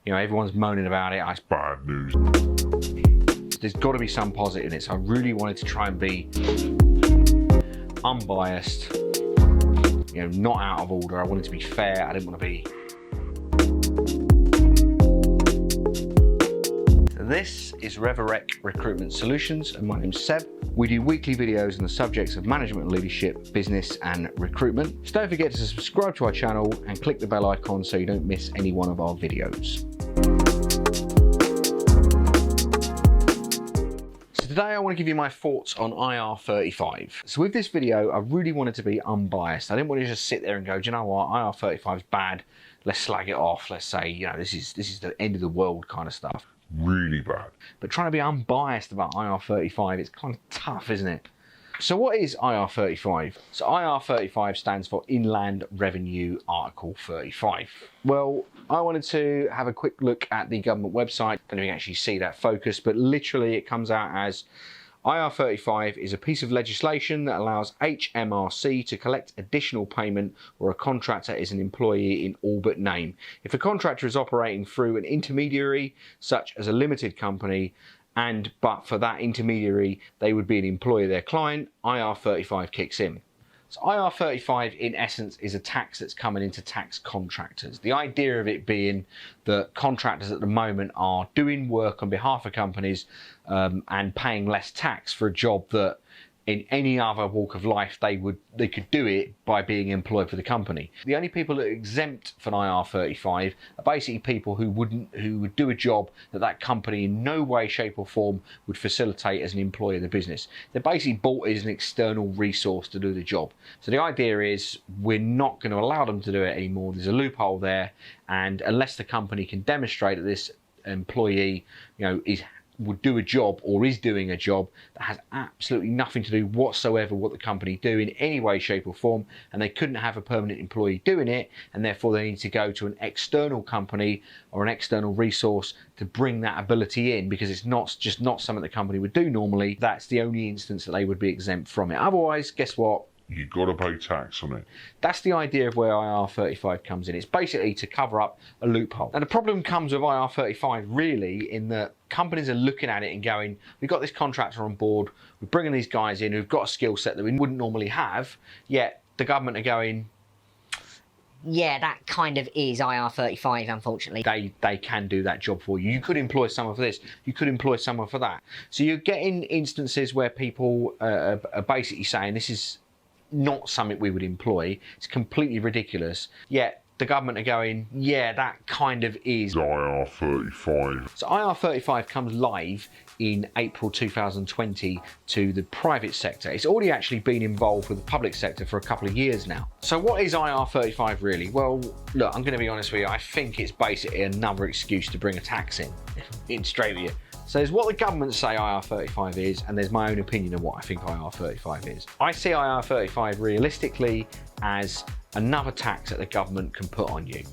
You know, everyone's moaning about it. It's bad news. There's got to be some positive in it. So I really wanted to try and be unbiased, you know, not out of order. I wanted to be fair. I didn't want to be. This is Reverec Recruitment Solutions, and my name's Seb. We do weekly videos on the subjects of management and leadership, business and recruitment. So don't forget to subscribe to our channel and click the bell icon so you don't miss any one of our videos. So today I want to give you my thoughts on IR35. So with this video, I really wanted to be unbiased. I didn't want to just sit there and go, do you know what, IR35 is bad. Let's slag it off. Let's say, you know, this is the end of the world kind of stuff. Really bad. But trying to be unbiased about IR35, it's kind of tough, isn't it? So what is IR35? So IR35 stands for Inland Revenue Article 35. Well, I wanted to have a quick look at the government website. I don't know if you can actually see that focus, but literally it comes out as IR35 is a piece of legislation that allows HMRC to collect additional payment where a contractor is an employee in all but name. If a contractor is operating through an intermediary, such as a limited company, but for that intermediary, they would be an employee of their client, IR35 kicks in. So IR35 in essence is a tax that's coming into tax contractors. The idea of it being that contractors at the moment are doing work on behalf of companies and paying less tax for a job that in any other walk of life they could do it by being employed for the company. The only people that are exempt from IR35 are basically people who would do a job that company in no way, shape or form would facilitate as an employee of the business. They're basically bought as an external resource to do the job. So the idea is we're not going to allow them to do it anymore. There's a loophole there, and unless the company can demonstrate that this employee, you know, would do a job or is doing a job that has absolutely nothing to do whatsoever what the company do in any way, shape or form, and they couldn't have a permanent employee doing it, and therefore they need to go to an external company or an external resource to bring that ability in, because it's not something the company would do normally. That's the only instance that they would be exempt from it. Otherwise, guess what? You've got to pay tax on it. That's the idea of where IR35 comes in. It's basically to cover up a loophole. And the problem comes with IR35 really in that companies are looking at it and going, we've got this contractor on board, we're bringing these guys in who've got a skill set that we wouldn't normally have, yet the government are going, yeah, that kind of is IR35, unfortunately. They can do that job for you. You could employ someone for this, you could employ someone for that. So you're getting instances where people are basically saying this is not something we would employ, it's completely ridiculous, yet the government are going, yeah, that kind of is IR35. So IR35 comes live in April 2020 to the private sector. It's already actually been involved with the public sector for a couple of years now. So what is IR35 really? Well, look, I'm going to be honest with you, I think it's basically another excuse to bring a tax in straight with you. So there's what the government say IR35 is, and there's my own opinion of what I think IR35 is. I see IR35 realistically as another tax that the government can put on you.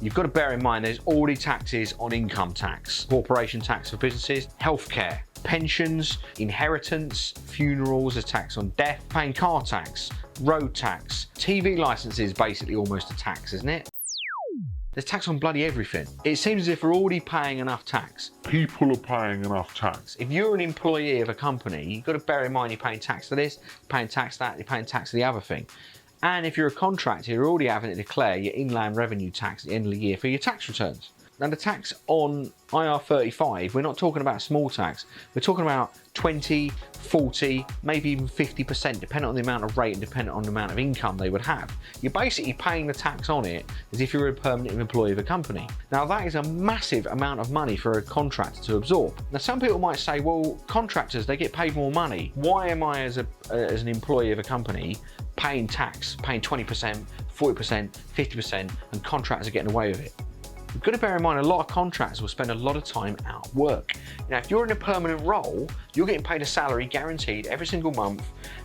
You've got to bear in mind there's already taxes on income tax, corporation tax for businesses, healthcare, pensions, inheritance, funerals, a tax on death, paying car tax, road tax, TV licenses, basically almost a tax, isn't it? There's tax on bloody everything. It seems as if we're already paying enough tax. People are paying enough tax. If you're an employee of a company, you've got to bear in mind you're paying tax for this, you're paying tax that, you're paying tax for the other thing. And if you're a contractor, you're already having to declare your inland revenue tax at the end of the year for your tax returns. Now the tax on IR35, we're not talking about small tax. We're talking about 20, 40, maybe even 50%, depending on the amount of rate and depending on the amount of income they would have. You're basically paying the tax on it as if you're a permanent employee of a company. Now that is a massive amount of money for a contractor to absorb. Now some people might say, well, contractors, they get paid more money. Why am I as an employee of a company paying tax, paying 20%, 40%, 50%, and contractors are getting away with it? You've got to bear in mind a lot of contractors will spend a lot of time out of work. Now, if you're in a permanent role, you're getting paid a salary guaranteed every single month.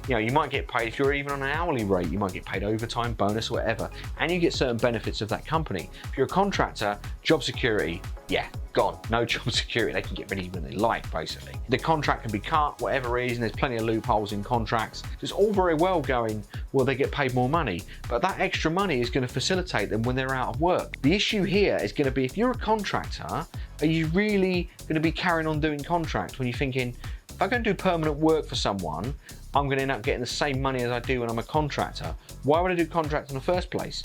You know, you might get paid, if you're even on an hourly rate, you might get paid overtime, bonus, whatever, and you get certain benefits of that company. If you're a contractor, job security, yeah, gone. No job security. They can get rid of you when they like, basically. The contract can be cut, whatever reason. There's plenty of loopholes in contracts. It's all very well going, well, they get paid more money, but that extra money is going to facilitate them when they're out of work. The issue here is going to be, if you're a contractor, are you really going to be carrying on doing contract when you're thinking, if I go and do permanent work for someone, I'm going to end up getting the same money as I do when I'm a contractor. Why would I do contract in the first place?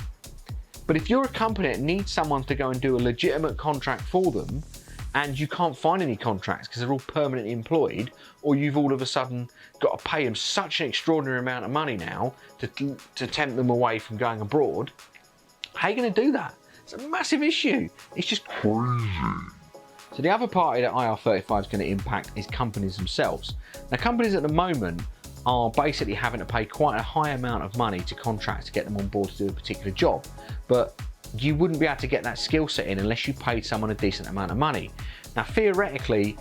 But if you're a company that needs someone to go and do a legitimate contract for them, and you can't find any contracts because they're all permanently employed, or you've all of a sudden got to pay them such an extraordinary amount of money now to tempt them away from going abroad, how are you going to do that? It's a massive issue. It's just crazy. So the other party that IR35 is going to impact is companies themselves. Now, companies at the moment are basically having to pay quite a high amount of money to contracts to get them on board to do a particular job. But you wouldn't be able to get that skill set in unless you paid someone a decent amount of money. Now, theoretically,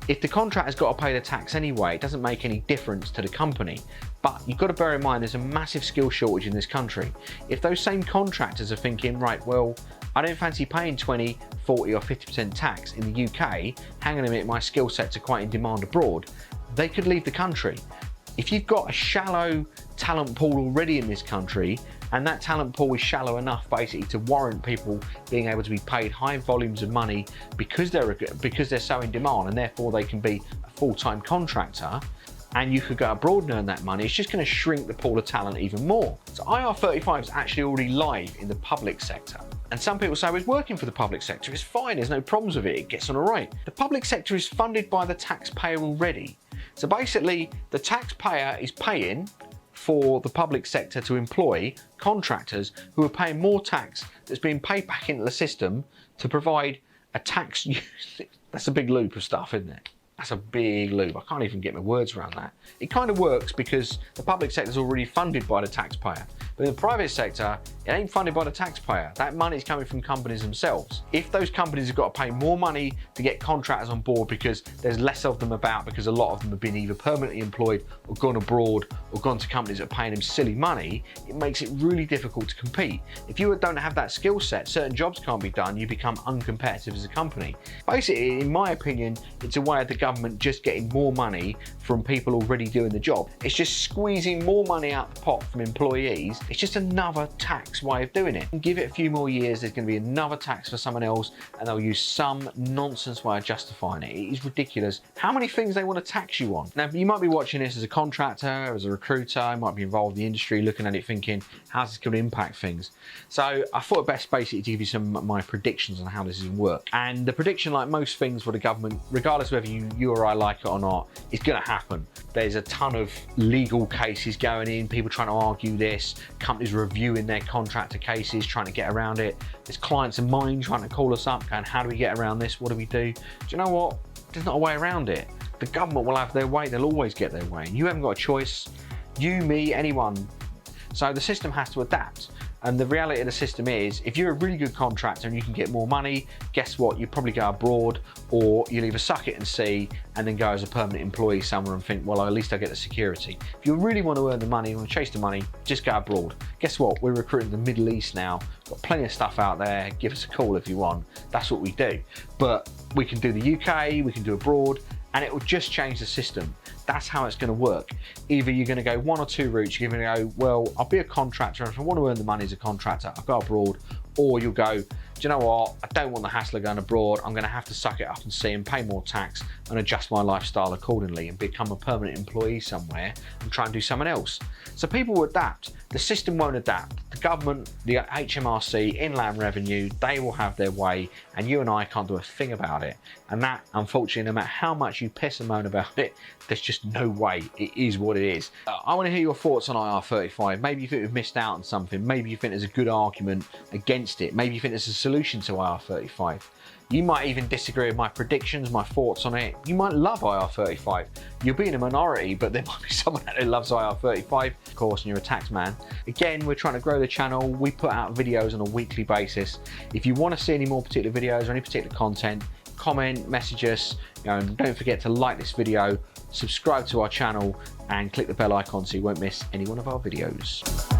if the contractor's got to pay the tax anyway, it doesn't make any difference to the company. But you've got to bear in mind there's a massive skill shortage in this country. If those same contractors are thinking, right, well, I don't fancy paying 20, 40 or 50% tax in the UK, hang on a minute, my skill sets are quite in demand abroad, they could leave the country. If you've got a shallow talent pool already in this country, and that talent pool is shallow enough basically to warrant people being able to be paid high volumes of money because they're so in demand, and therefore they can be a full-time contractor, and you could go abroad and earn that money, it's just going to shrink the pool of talent even more. So IR35 is actually already live in the public sector. And some people say, well, it's working for the public sector, it's fine, there's no problems with it, it gets on all right. The public sector is funded by the taxpayer already. So basically, the taxpayer is paying for the public sector to employ contractors who are paying more tax that's being paid back into the system to provide a tax. That's a big loop of stuff, isn't it? That's a big loop. I can't even get my words around that. It kind of works because the public sector is already funded by the taxpayer. But in the private sector, it ain't funded by the taxpayer. That money is coming from companies themselves. If those companies have got to pay more money to get contractors on board because there's less of them about, because a lot of them have been either permanently employed or gone abroad or gone to companies that are paying them silly money, it makes it really difficult to compete. If you don't have that skill set, certain jobs can't be done, you become uncompetitive as a company. Basically, in my opinion, it's a way of the government just getting more money from people already doing the job. It's just squeezing more money out the pot from employees. It's just another tax way of doing it. And give it a few more years, there's going to be another tax for someone else, and they'll use some nonsense way of justifying it. It is ridiculous how many things they want to tax you on. Now, you might be watching this as a contractor, as a recruiter, you might be involved in the industry, looking at it thinking, how's this going to impact things? So I thought it best basically to give you some of my predictions on how this is going to work. And the prediction, like most things for the government, regardless of whether you or I like it or not, is going to happen. There's a ton of legal cases going in, people trying to argue this, companies reviewing their contractor cases, trying to get around it. There's clients of mine trying to call us up, going, how do we get around this? What do we do? Do you know what? There's not a way around it. The government will have their way, they'll always get their way. You haven't got a choice. You, me, anyone. So the system has to adapt. And the reality of the system is, if you're a really good contractor and you can get more money, guess what? You probably go abroad, or you'll either suck it and see and then go as a permanent employee somewhere and think, well, at least I get the security. If you really want to earn the money, want to chase the money, just go abroad. Guess what? We're recruiting the Middle East now. Got plenty of stuff out there. Give us a call if you want. That's what we do. But we can do the UK, we can do abroad, and it will just change the system. That's how it's going to work. Either you're going to go one or two routes. You're going to go, well, I'll be a contractor, and if I want to earn the money as a contractor, I'll go abroad. Or you'll go, do you know what? I don't want the hassle of going abroad. I'm going to have to suck it up and see and pay more tax and adjust my lifestyle accordingly and become a permanent employee somewhere and try and do something else. So people will adapt. The system won't adapt. The government, the HMRC, Inland Revenue, they will have their way, and you and I can't do a thing about it. And that, unfortunately, no matter how much you piss and moan about it, there's just no way. It is what it is. I want to hear your thoughts on IR35. Maybe you think we've missed out on something. Maybe you think there's a good argument against it. Maybe you think there's a solution to IR35. You might even disagree with my predictions, my thoughts on it. You might love IR35. You'll be in a minority, but there might be someone out there who loves IR35, of course, and you're a tax man. Again, we're trying to grow the channel. We put out videos on a weekly basis. If you want to see any more particular videos or any particular content, comment, message us, and don't forget to like this video, subscribe to our channel, and click the bell icon so you won't miss any one of our videos.